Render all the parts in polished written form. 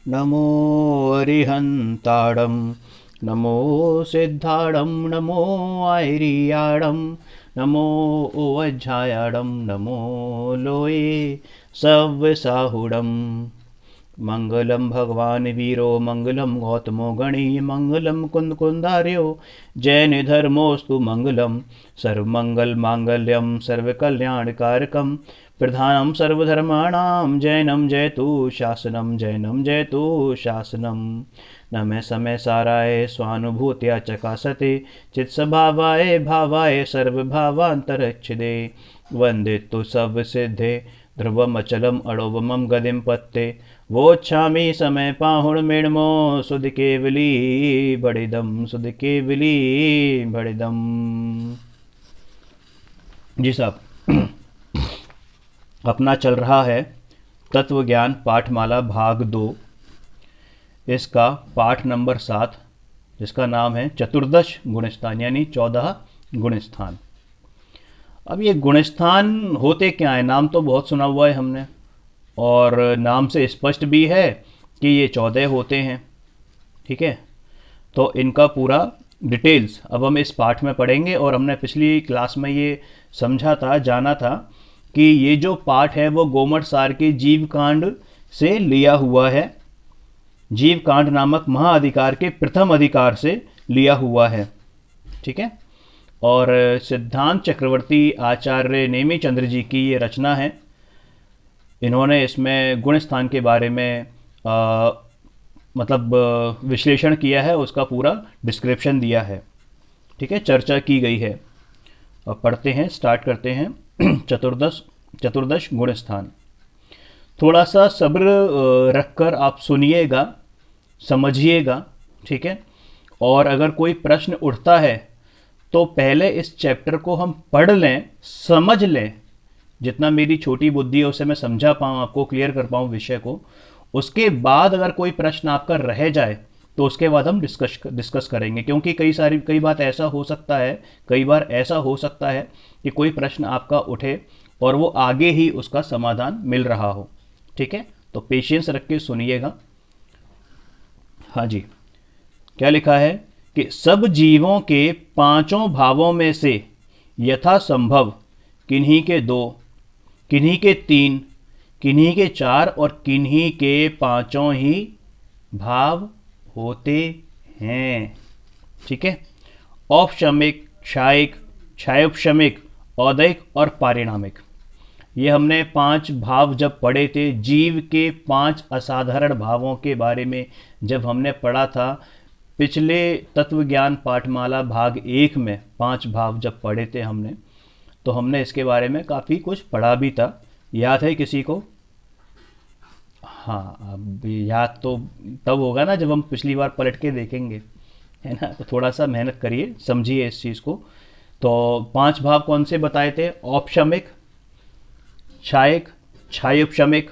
नमो अरिहन्ताडं नमो सिद्धाडं नमो आयरियाडं नमो ओवज्झायाडं नमो लोये सव्यसाहुडम् मंगलम भगवान वीरो मंगलम गौतमो गणी मंगलम कुंद कुंदार्यो जैन धर्मोस्तु मंगलम सर्वमंगल मांगल्यम सर्वकल्याणकारकम प्रधानम सर्वधर्माणां जैनम जयतु शासनम जैनम जयतु शासनम न मे समय साराय स्वानुभूत्या चकासते चित्स्वभावाय भावाय सर्वभावान्तरच्छिदे वन्दितु सब सिद्धे ध्रुवम अचलम अड़ोवमम गदिम पत्ते वोच्छामि समय पाहुण मेणमो सुध केवली बड़िदम सुध केवली बड़िदम। जी साहब, अपना चल रहा है तत्व ज्ञान पाठमाला भाग 2। इसका पाठ नंबर 7, जिसका नाम है चतुर्दश गुणस्थान यानी 14 गुणस्थान। अब ये गुणस्थान होते क्या है? नाम तो बहुत सुना हुआ है हमने, और नाम से स्पष्ट भी है कि ये 14 होते हैं। ठीक है, तो इनका पूरा डिटेल्स अब हम इस पाठ में पढ़ेंगे। और हमने पिछली क्लास में ये समझा था, जाना था कि ये जो पाठ है वो गोमट सार के जीव कांड से लिया हुआ है। जीव कांड नामक महाअधिकार के प्रथम अधिकार से लिया हुआ है। ठीक है, और सिद्धांत चक्रवर्ती आचार्य नेमी चंद्र जी की ये रचना है। इन्होंने इसमें गुण स्थान के बारे में विश्लेषण किया है, उसका पूरा डिस्क्रिप्शन दिया है। ठीक है, चर्चा की गई है। अब पढ़ते हैं, स्टार्ट करते हैं। चतुर्दश गुण स्थान। थोड़ा सा सब्र रखकर आप सुनिएगा, समझिएगा। ठीक है, और अगर कोई प्रश्न उठता है तो पहले इस चैप्टर को हम पढ़ लें, समझ लें। जितना मेरी छोटी बुद्धि है उससे मैं समझा पाऊँ, आपको क्लियर कर पाऊँ विषय को। उसके बाद अगर कोई प्रश्न आपका रह जाए तो उसके बाद हम डिस्कस करेंगे। क्योंकि कई बार ऐसा हो सकता है कि कोई प्रश्न आपका उठे और वो आगे ही उसका समाधान मिल रहा हो। ठीक है, तो पेशेंस रख के सुनिएगा। हाँ जी, क्या लिखा है कि सब जीवों के पांचों भावों में से यथा संभव किन्हीं के 2, किन्हीं के 3, किन्हीं के 4 और किन्हीं के 5 ही भाव होते हैं। ठीक है, औपशमिक, क्षायिक, क्षायोपशमिक, औदैक और पारिणामिक। ये हमने 5 भाव जब पढ़े थे, जीव के 5 असाधारण भावों के बारे में जब हमने पढ़ा था पिछले तत्व ज्ञान पाठमाला भाग 1 में 5 भाव जब पढ़े थे हमने, तो हमने इसके बारे में काफ़ी कुछ पढ़ा भी था। याद है किसी को? हाँ, अब याद तो तब होगा ना जब हम पिछली बार पलट के देखेंगे, है ना। तो थोड़ा सा मेहनत करिए, समझिए इस चीज़ को। तो 5 भाव कौन से बताए थे? औपशमिक, क्षायिक, क्षायोपशमिक,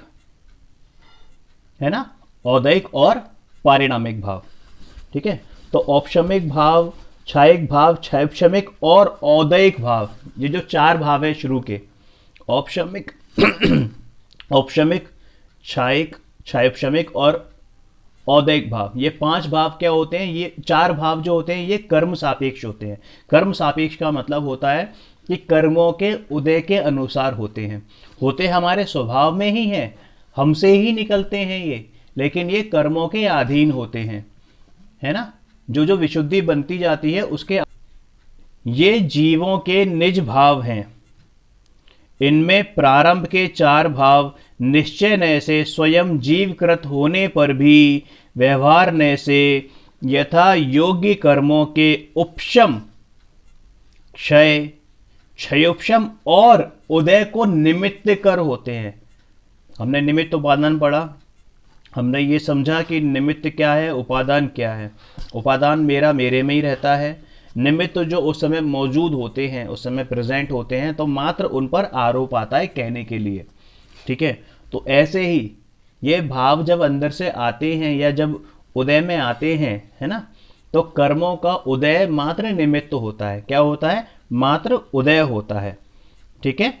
है ना, औदैक और पारिणामिक भाव। ठीक है, तो औपशमिक भाव, क्षायिक भाव, क्षायोपशमिक और औदैक भाव, ये जो 4 भाव है शुरू के, औपशमिक औपशमिक, क्षायिक, क्षायोपशमिक और औदैक भाव, ये 5 भाव क्या होते हैं? ये 4 भाव जो होते हैं ये कर्म सापेक्ष होते हैं। कर्म सापेक्ष का मतलब होता है कि कर्मों के उदय के अनुसार होते हमारे स्वभाव में ही हैं, हमसे ही निकलते हैं ये, लेकिन ये कर्मों के अधीन होते हैं, है ना। जो विशुद्धि बनती जाती है उसके, ये जीवों के निज भाव हैं। इनमें प्रारंभ के 4 भाव निश्चय नय से स्वयं जीवकृत होने पर भी व्यवहार नय से यथा योग्य कर्मों के उपशम, क्षय, क्षयोपशम और उदय को निमित्त कर होते हैं। हमने निमित्त उपादान पढ़ा, हमने ये समझा कि निमित्त क्या है, उपादान क्या है। उपादान मेरे में ही रहता है, निमित्त जो उस समय मौजूद होते हैं, उस समय प्रेजेंट होते हैं, तो मात्र उन पर आरोप आता है कहने के लिए। ठीक है, तो ऐसे ही ये भाव जब अंदर से आते हैं या जब उदय में आते हैं, है ना, तो कर्मों का उदय मात्र निमित्त होता है। क्या होता है? मात्र उदय होता है। ठीक है,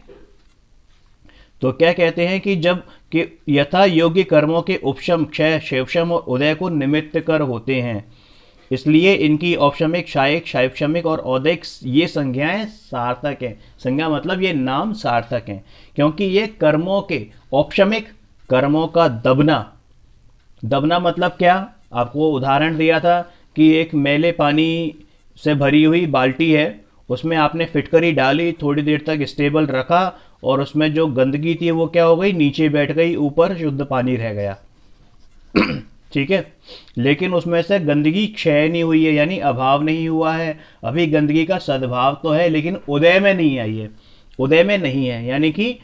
तो क्या कहते हैं कि जब कि यथा योग्य कर्मों के उपशम, क्षय, शेषम और उदय को निमित्त कर होते हैं, इसलिए इनकी औपशमिक, शायिक, शायपशमिक और औदैक ये संज्ञाएं सार्थक हैं। संज्ञा मतलब ये नाम सार्थक हैं, क्योंकि ये कर्मों के औपशमिक, कर्मों का दबना, दबना मतलब क्या, आपको उदाहरण दिया था कि एक मैले पानी से भरी हुई बाल्टी है, उसमें आपने फिटकरी डाली, थोड़ी देर तक स्टेबल रखा और उसमें जो गंदगी थी वो क्या हो गई, नीचे बैठ गई, ऊपर शुद्ध पानी रह गया। ठीक है, लेकिन उसमें से गंदगी क्षय नहीं हुई है, यानी अभाव नहीं हुआ है, अभी गंदगी का सद्भाव तो है लेकिन उदय में नहीं आई है, उदय में नहीं है, यानी कि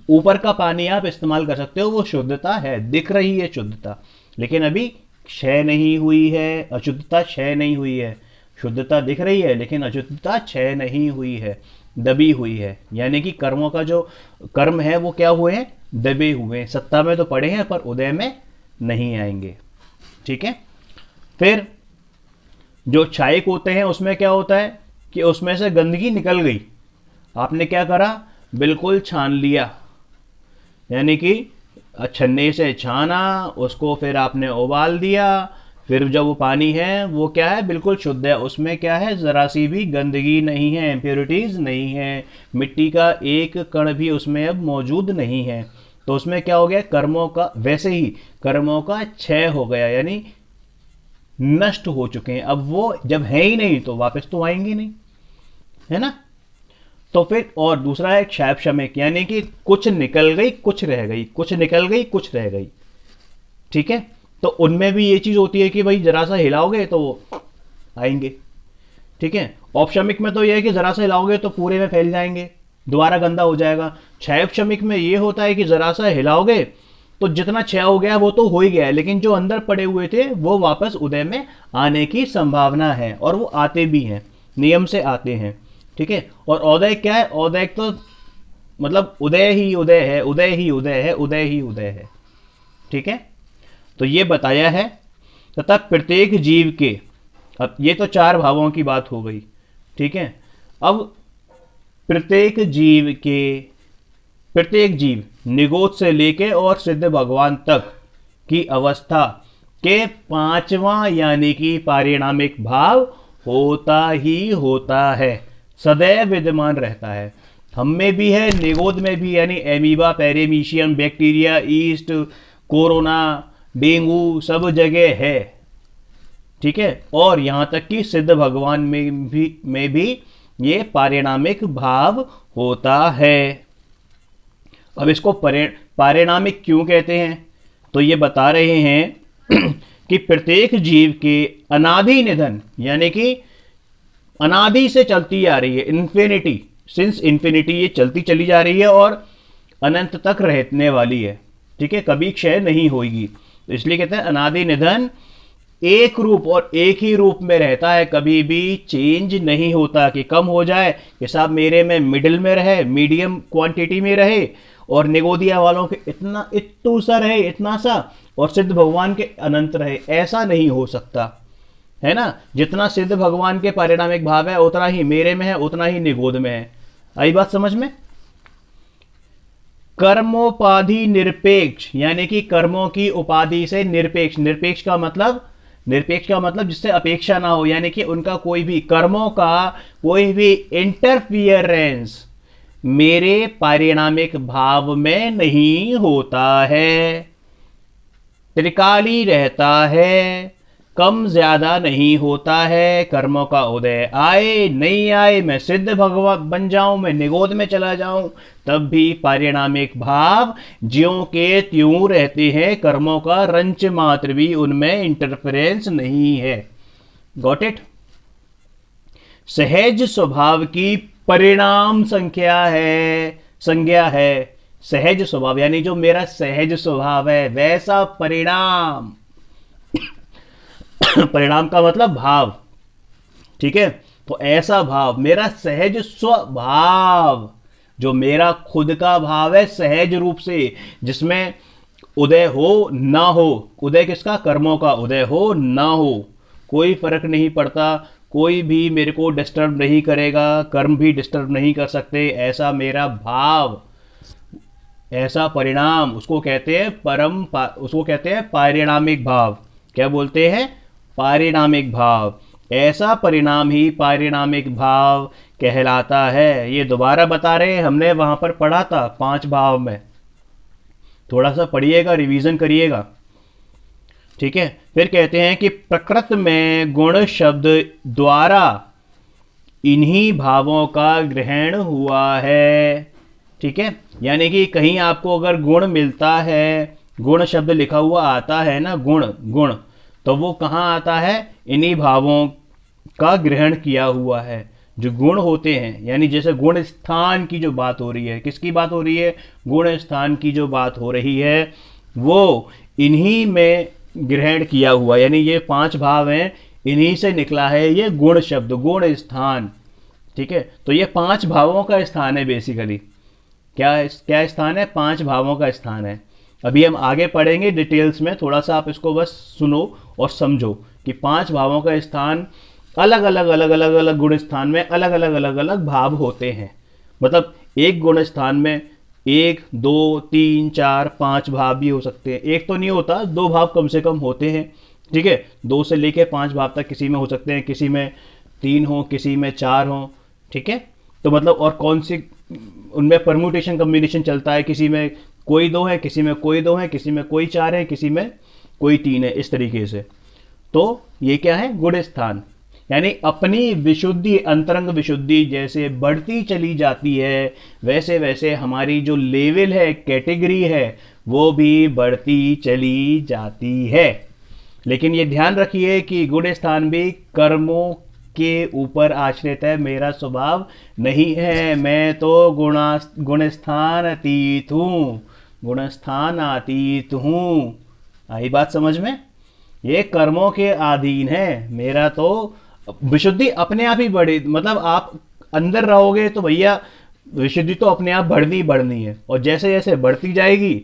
ऊपर का पानी आप इस्तेमाल कर सकते हो, वो शुद्धता है, दिख रही है शुद्धता, लेकिन अभी क्षय नहीं हुई है, अशुद्धता क्षय नहीं हुई है। शुद्धता दिख रही है लेकिन अशुद्धता क्षय नहीं हुई है, दबी हुई है, यानी कि कर्मों का जो कर्म है वो क्या हुए हैं, दबे हुए हैं, सत्ता में तो पड़े हैं पर उदय में नहीं आएंगे। ठीक है, फिर जो क्षायिक होते हैं उसमें क्या होता है कि उसमें से गंदगी निकल गई, आपने क्या करा, बिल्कुल छान लिया, यानी कि छन्ने से छाना उसको, फिर आपने उबाल दिया, फिर जब वो पानी है वो क्या है, बिल्कुल शुद्ध है, उसमें क्या है, जरा सी भी गंदगी नहीं है, इम्प्योरिटीज नहीं है, मिट्टी का एक कण भी उसमें अब मौजूद नहीं है, तो उसमें क्या हो गया, कर्मों का, वैसे ही कर्मों का क्षय हो गया, यानी नष्ट हो चुके हैं, अब वो जब है ही नहीं तो वापस तो आएंगे नहीं, है ना। तो फिर और दूसरा है क्षैपशमिक, यानी कि कुछ निकल गई कुछ रह गई, कुछ निकल गई कुछ रह गई। ठीक है, तो उनमें भी ये चीज होती है कि भाई जरा सा हिलाओगे तो वो आएंगे। ठीक है, औपशमिक में तो ये है कि जरा सा हिलाओगे तो पूरे में फैल जाएंगे, दोबारा गंदा हो जाएगा। क्षैपशमिक में ये होता है कि जरा सा हिलाओगे तो जितना क्षय हो गया वो तो हो ही गया है, लेकिन जो अंदर पड़े हुए थे वो वापस उदय में आने की संभावना है, और वो आते भी हैं, नियम से आते हैं। ठीक है, और औदैक क्या है, औदैक तो मतलब उदय ही उदय है, उदय ही उदय है, उदय ही उदय है। ठीक है, तो ये बताया है। तथा प्रत्येक जीव के, अब ये तो चार भावों की बात हो गई। ठीक है, अब प्रत्येक जीव के, प्रत्येक जीव निगोद से लेके और सिद्ध भगवान तक की अवस्था के पांचवा यानी कि पारिणामिक भाव होता ही होता है, सदैव विद्यमान रहता है। हम में भी है, निगोद में भी, यानी amoeba, paramecium, bacteria, yeast, corona, dengue सब जगह है। ठीक है, और यहां तक कि सिद्ध भगवान में भी ये पारिणामिक भाव होता है। अब इसको पारिणामिक क्यों कहते हैं, तो ये बता रहे हैं कि प्रत्येक जीव के अनादि निधन, यानी कि अनादि से चलती आ रही है, इन्फिनिटी, सिंस इन्फिनिटी ये चलती चली जा रही है और अनंत तक रहने वाली है। ठीक है, कभी क्षय नहीं होगी, तो इसलिए कहते हैं अनादि निधन एक रूप और एक ही रूप में रहता है, कभी भी चेंज नहीं होता कि कम हो जाए कि साहब मेरे में मिडिल में रहे, मीडियम क्वांटिटी में रहे, और निगोदिया वालों के इतना इतू सा रहे, इतना सा, और सिद्ध भगवान के अनंत रहे, ऐसा नहीं हो सकता, है ना। जितना सिद्ध भगवान के पारिणामिक भाव है उतना ही मेरे में है, उतना ही निगोद में है। आई बात समझ में। कर्मोपाधि निरपेक्ष, यानी कि कर्मों की उपाधि से निरपेक्ष, निरपेक्ष का मतलब जिससे अपेक्षा ना हो, यानी कि उनका कोई भी कर्मों का कोई भी इंटरफियरेंस मेरे पारिणामिक भाव में नहीं होता है, त्रिकाली रहता है, कम ज्यादा नहीं होता है। कर्मों का उदय आए नहीं आए, मैं सिद्ध भगवान बन जाऊं, मैं निगोद में चला जाऊं, तब भी पारिणामिक भाव ज्यों के त्यों रहते हैं, कर्मों का रंच मात्र भी उनमें इंटरफेरेंस नहीं है। Got it. सहज स्वभाव की परिणाम संज्ञा है, सहज स्वभाव, यानी जो मेरा सहज स्वभाव है वैसा परिणाम परिणाम का मतलब भाव। ठीक है, तो ऐसा भाव मेरा सहज स्वभाव, जो मेरा खुद का भाव है सहज रूप से, जिसमें उदय हो ना हो, उदय किसका, कर्मों का उदय हो ना हो, कोई फर्क नहीं पड़ता, कोई भी मेरे को डिस्टर्ब नहीं करेगा, कर्म भी डिस्टर्ब नहीं कर सकते, ऐसा मेरा भाव, ऐसा परिणाम उसको कहते हैं उसको कहते हैं पारिणामिक भाव। क्या बोलते हैं? पारिणामिक भाव। ऐसा परिणाम ही पारिणामिक भाव कहलाता है। ये दोबारा बता रहे हैं, हमने वहां पर पढ़ा था 5 भाव में, थोड़ा सा पढ़िएगा, रिवीजन करिएगा। ठीक है। फिर कहते हैं कि प्रकृत में गुण शब्द द्वारा इन्हीं भावों का ग्रहण हुआ है। ठीक है। यानी कि कहीं आपको अगर गुण मिलता है, गुण शब्द लिखा हुआ आता है ना, गुण गुण, तो वो कहाँ आता है? इन्हीं भावों का ग्रहण किया हुआ है। जो गुण होते हैं, यानी जैसे गुण स्थान की जो बात हो रही है, किसकी बात हो रही है? गुण स्थान की जो बात हो रही है, वो इन्हीं में ग्रहण किया हुआ, यानी ये 5 भाव हैं, इन्हीं से निकला है ये गुण शब्द, गुण स्थान। ठीक है। तो ये 5 भावों का स्थान है बेसिकली। क्या स्थान है? 5 भावों का स्थान है। अभी हम आगे पढ़ेंगे डिटेल्स में, थोड़ा सा आप इसको बस सुनो और समझो कि 5 भावों का स्थान अलग अलग गुण स्थान में अलग अलग भाव होते हैं। मतलब एक गुण स्थान में 1, 2, 3, 4, 5 भाव भी हो सकते हैं। एक तो नहीं होता, 2 भाव कम से कम होते हैं। ठीक है। 2 से लेके 5 भाव तक किसी में हो सकते हैं, किसी में 3 हो, किसी में 4 हो। ठीक है। तो मतलब और कौन सी उनमें परम्यूटेशन कम्बिनेशन चलता है, किसी में कोई 2 है, किसी में कोई 2 है, किसी में कोई 4 है, किसी में कोई 3 है, इस तरीके से। तो ये क्या है? गुण स्थान। यानी अपनी विशुद्धि, अंतरंग विशुद्धि जैसे बढ़ती चली जाती है, वैसे वैसे हमारी जो लेवल है, कैटेगरी है, वो भी बढ़ती चली जाती है। लेकिन ये ध्यान रखिए कि गुण स्थान भी कर्मों के ऊपर आश्रित है। मेरा स्वभाव नहीं है, मैं तो गुणस्थान अतीत हूँ, गुणस्थान अतीत हूँ। आई बात समझ में? ये कर्मों के अधीन है। मेरा तो विशुद्धि अपने आप ही बढ़े, मतलब आप अंदर रहोगे तो भैया विशुद्धि तो अपने आप बढ़नी है। और जैसे जैसे बढ़ती जाएगी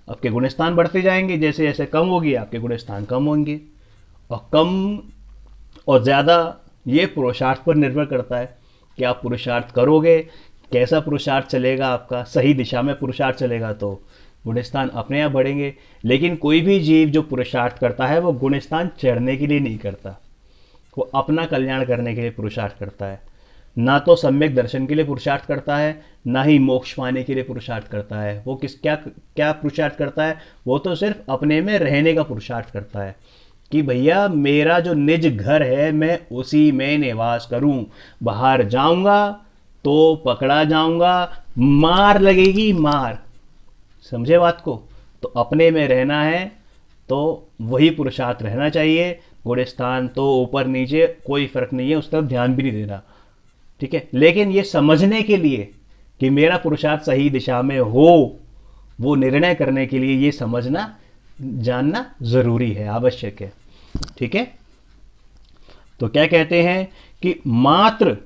आपके गुणस्थान बढ़ते जाएंगे, जैसे जैसे कम होगी आपके गुणस्थान कम होंगे। और कम और ज़्यादा ये पुरुषार्थ पर निर्भर करता है कि आप पुरुषार्थ करोगे, कैसा पुरुषार्थ चलेगा आपका, सही दिशा में पुरुषार्थ चलेगा तो गुणस्थान अपने आप बढ़ेंगे। लेकिन कोई भी जीव जो पुरुषार्थ करता है वो गुणस्थान चढ़ने के लिए नहीं करता, वो अपना कल्याण करने के लिए पुरुषार्थ करता है। ना तो सम्यक दर्शन के लिए पुरुषार्थ करता है, ना ही मोक्ष पाने के लिए पुरुषार्थ करता है। वो क्या पुरुषार्थ करता है? वो तो सिर्फ अपने में रहने का पुरुषार्थ करता है कि भैया मेरा जो निज घर है मैं उसी में निवास करूं, बाहर जाऊंगा तो पकड़ा जाऊंगा, मार लगेगी मार। समझे बात को? तो अपने में रहना है तो वही पुरुषार्थ रहना चाहिए। गुणस्थान तो ऊपर नीचे कोई फर्क नहीं है, उस तरफ ध्यान भी नहीं देना। ठीक है। लेकिन ये समझने के लिए कि मेरा पुरुषार्थ सही दिशा में हो, वो निर्णय करने के लिए ये समझना जानना जरूरी है, आवश्यक है। ठीक है। तो क्या कहते हैं कि मात्र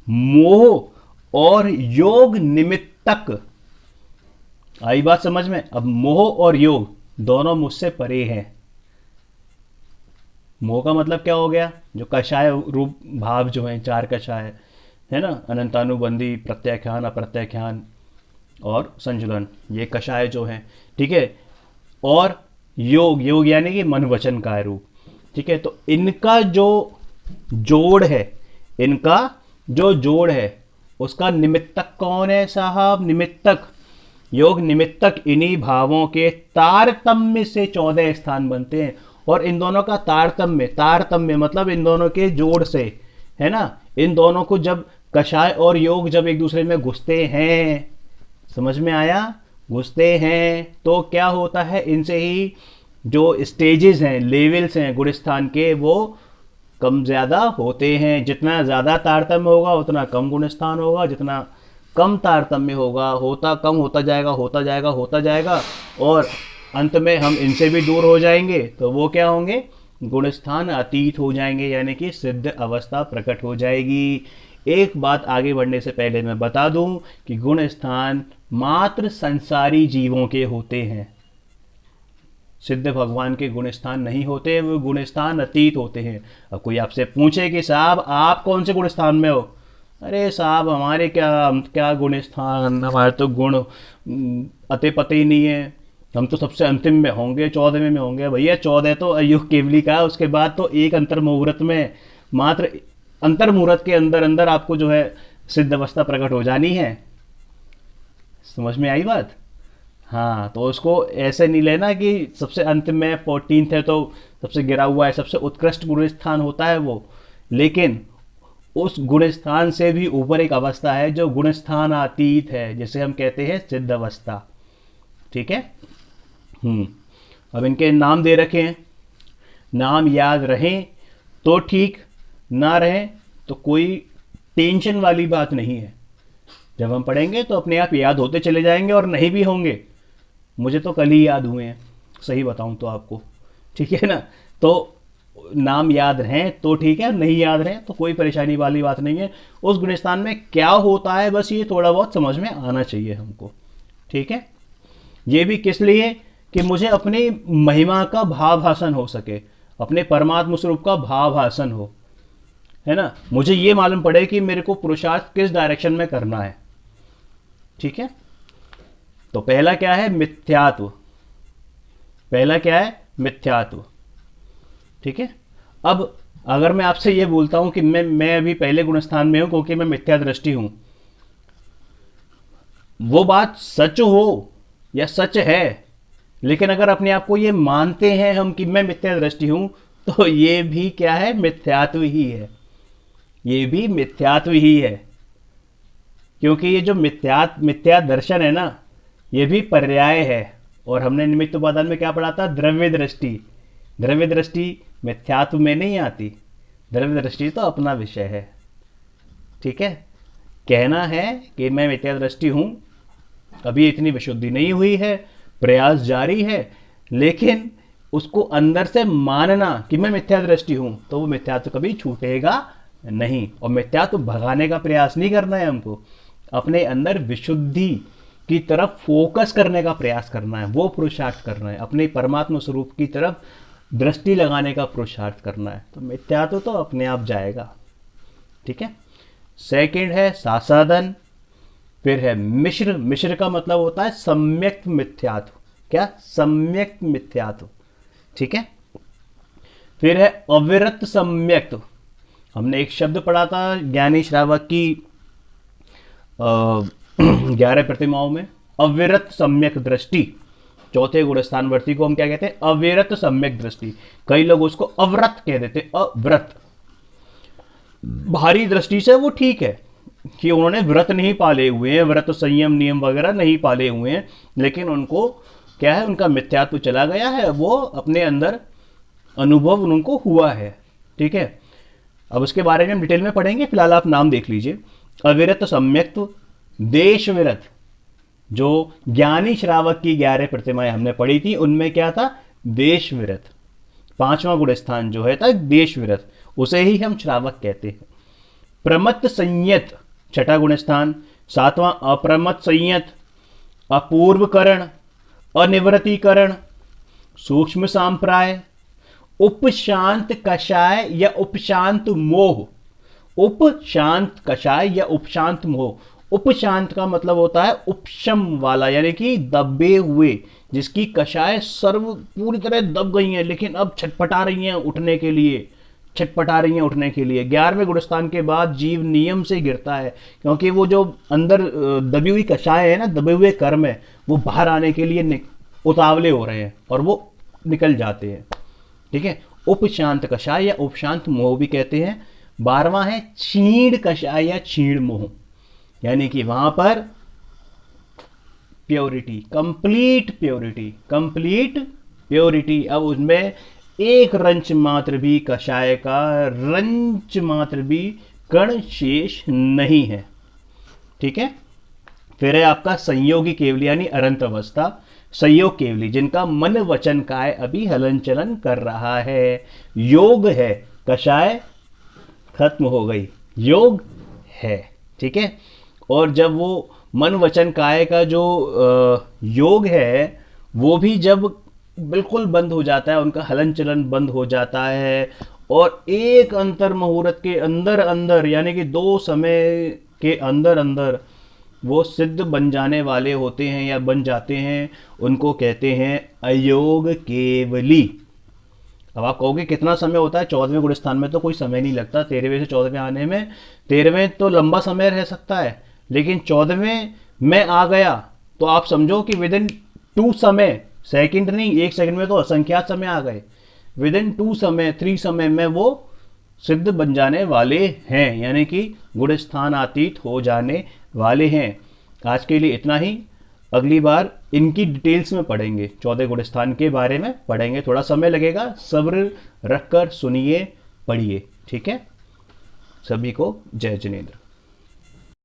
मोह और योग निमित्तक। आई बात समझ में? अब मोह और योग दोनों मुझसे परे हैं। मोह का मतलब क्या हो गया? जो कषाय रूप भाव जो हैं, 4 कषाय है ना, अनंतानुबंधी, प्रत्याख्यान, अप्रत्याख्यान और संजुलन, ये कषाय जो हैं। ठीक है। और योग यानी कि मन वचन काय रूप। ठीक है। तो इनका जो जोड़ है उसका निमित्तक कौन है साहब? निमित्तक, योग निमित्तक इन्हीं भावों के तारतम्य से 14 स्थान बनते हैं। और इन दोनों का तारतम्य मतलब इन दोनों के जोड़ से, है ना, इन दोनों को जब कषाय और योग जब एक दूसरे में घुसते हैं, समझ में आया? घुसते हैं तो क्या होता है? इनसे ही जो स्टेजेस हैं, लेवल्स हैं गुणस्थान के, वो कम ज़्यादा होते हैं। जितना ज़्यादा तारतम्य होगा उतना कम गुणस्थान होगा, जितना कम तारतम्य होगा कम होता जाएगा और अंत में हम इनसे भी दूर हो जाएंगे। तो वो क्या होंगे? गुणस्थान अतीत हो जाएंगे, यानी कि सिद्ध अवस्था प्रकट हो जाएगी। एक बात आगे बढ़ने से पहले मैं बता दूं कि गुण स्थान मात्र संसारी जीवों के होते हैं, सिद्ध भगवान के गुण स्थान नहीं होते, वो गुण स्थान अतीत होते हैं। अब कोई आपसे पूछे कि साहब आप कौन से गुण स्थान में हो, अरे साहब हमारे क्या, हम क्या गुण स्थान, हमारे तो गुण अते पते ही नहीं है, हम तो सबसे अंतिम में होंगे, 14वें में होंगे। भैया 14 तो अयुग केवली का है, उसके बाद तो एक अंतर मुहूर्त में, मात्र अंतर मुहूर्त के अंदर अंदर आपको जो है सिद्ध अवस्था प्रकट हो जानी है। समझ में आई बात? हाँ, तो उसको ऐसे नहीं लेना कि सबसे अंत में 14th है तो सबसे गिरा हुआ है, सबसे उत्कृष्ट गुण स्थान होता है वो। लेकिन उस गुण स्थान से भी ऊपर एक अवस्था है जो गुण स्थान अतीत है, जिसे हम कहते हैं सिद्ध अवस्था। ठीक है। अब इनके नाम दे रखे हैं, नाम याद रहें तो ठीक, ना रहें तो कोई टेंशन वाली बात नहीं है। जब हम पढ़ेंगे तो अपने आप याद होते चले जाएंगे, और नहीं भी होंगे, मुझे तो कल ही याद हुए हैं, सही बताऊं तो आपको। ठीक है ना? तो नाम याद रहें तो ठीक है, नहीं याद रहें तो कोई परेशानी वाली बात नहीं है। उस गुणस्थान में क्या होता है बस ये थोड़ा बहुत समझ में आना चाहिए हमको। ठीक है। ये भी किस लिए? कि मुझे अपनी महिमा का भावाभासन हो सके, अपने परमात्म स्वरूप का भावाभासन हो, है ना? मुझे ये मालूम पड़े कि मेरे को पुरुषार्थ किस डायरेक्शन में करना है। ठीक है। तो पहला क्या है? मिथ्यात्व। पहला क्या है? मिथ्यात्व। ठीक है। अब अगर मैं आपसे ये बोलता हूं कि मैं अभी पहले गुण स्थान में हूं क्योंकि मैं मिथ्या दृष्टि हूं, वो बात सच हो या सच है, लेकिन अगर अपने आप को ये मानते हैं हम कि मैं मिथ्या दृष्टि हूं, तो ये भी क्या है? मिथ्यात्व ही है। ये भी मिथ्यात्व ही है, क्योंकि ये जो मिथ्या दर्शन है ना, ये भी पर्याय है। और हमने निमित्त उपादान में क्या पढ़ा था? द्रव्य दृष्टि। द्रव्य दृष्टि मिथ्यात्व में नहीं आती, द्रव्य दृष्टि तो अपना विषय है। ठीक है। कहना है कि मैं मिथ्या दृष्टि हूं, अभी इतनी विशुद्धि नहीं हुई है, प्रयास जारी है, लेकिन उसको अंदर से मानना कि मैं मिथ्या दृष्टि हूं, तो वो मिथ्यात्व कभी छूटेगा नहीं। और मिथ्यात्व भगाने का प्रयास नहीं करना है हमको, अपने अंदर विशुद्धि की तरफ फोकस करने का प्रयास करना है, वो पुरुषार्थ करना है, अपने परमात्मा स्वरूप की तरफ दृष्टि लगाने का पुरुषार्थ करना है। तो मिथ्यात्व तो अपने आप जाएगा। ठीक है। सेकंड है सासादन, फिर है मिश्र। मिश्र का मतलब होता है सम्यक मिथ्यात्व। क्या? सम्यक मिथ्यात्व। ठीक है। फिर है अविरत सम्यक्त्व। हमने एक शब्द पढ़ा था ज्ञानी श्रावक की 11 प्रतिमाओं में, अविरत सम्यक दृष्टि। चौथे गुण स्थानवर्ती को हम क्या कहते हैं? अविरत सम्यक दृष्टि। कई लोग उसको अव्रत कह देते हैं, अव्रत। भारी दृष्टि से वो ठीक है कि उन्होंने व्रत नहीं पाले हुए हैं, व्रत संयम नियम वगैरह नहीं पाले हुए हैं, लेकिन उनको क्या है? उनका मिथ्यात्व चला गया है, वो अपने अंदर अनुभव उनको हुआ है। ठीक है। अब उसके बारे में हम डिटेल में पढ़ेंगे, फिलहाल आप नाम देख लीजिए। अविरत सम्यक्त्व, देश विरत। जो ज्ञानी श्रावक की 11 प्रतिमाएं हमने पढ़ी थी, उनमें क्या था? देश विरत। पांचवा गुण स्थान जो है था देश विरत, उसे ही हम श्रावक कहते हैं। प्रमत्त संयत, छठा गुण स्थान। सातवां अप्रमत्त संयत, अपूर्वकरण, अनिवृत्तिकरण, सूक्ष्म सांप्राय, उपशांत कषाय या उपशांत मोह। उपशांत कषाय या उपशांत मोह। उपशांत का मतलब होता है उपशम वाला, यानी कि दबे हुए, जिसकी कषाय सर्व पूरी तरह दब गई हैं, लेकिन अब छटपटा रही हैं उठने के लिए, छटपटा रही हैं उठने के लिए। 11वें गुणस्थान के बाद जीव नियम से गिरता है, क्योंकि वो जो अंदर दबी हुई कषाय है ना, दबे हुए कर्म है, वो बाहर आने के लिए उतावले हो रहे हैं और वो निकल जाते हैं। ठीक है। उपशांत कषाय या उपशांत मोह भी कहते हैं। 12वां है क्षीण कषाय या क्षीण मोह, यानी कि वहां पर purity, complete purity, complete purity. अब उसमें एक रंच मात्र भी कषाय का रंच मात्र भी कण शेष नहीं है। ठीक है। फिर है आपका संयोगी केवली यानी अनंत अवस्था। संयोग केवली, जिनका मन वचन काय अभी हलन चलन कर रहा है। योग है, कषाय खत्म हो गई, योग है। ठीक है। और जब वो मन वचन काय का जो योग है, वो भी जब बिल्कुल बंद हो जाता है, उनका हलन चलन बंद हो जाता है, और एक अंतर मुहूर्त के अंदर अंदर, यानी कि 2 समय के अंदर अंदर वो सिद्ध बन जाने वाले होते हैं या बन जाते हैं, उनको कहते हैं अयोग केवली। अब आप कहोगे कितना समय होता है? 14वें गुण स्थान में तो कोई समय नहीं लगता, 13वें से 14वें आने में। 13वें तो लंबा समय रह सकता है, लेकिन 14वें में आ गया तो आप समझो कि विद इन 2 समय, सेकंड नहीं, 1 सेकंड में तो असंख्यात समय आ गए, विद इन 2 समय, 3 समय में वो सिद्ध बन जाने वाले हैं, यानी कि गुण स्थान अतीत हो जाने वाले हैं। आज के लिए इतना ही। अगली बार इनकी डिटेल्स में पढ़ेंगे, 14 गुण स्थान के बारे में पढ़ेंगे। थोड़ा समय लगेगा, सब्र रखकर सुनिए, पढ़िए। ठीक है, सभी को जय जिनेंद्र।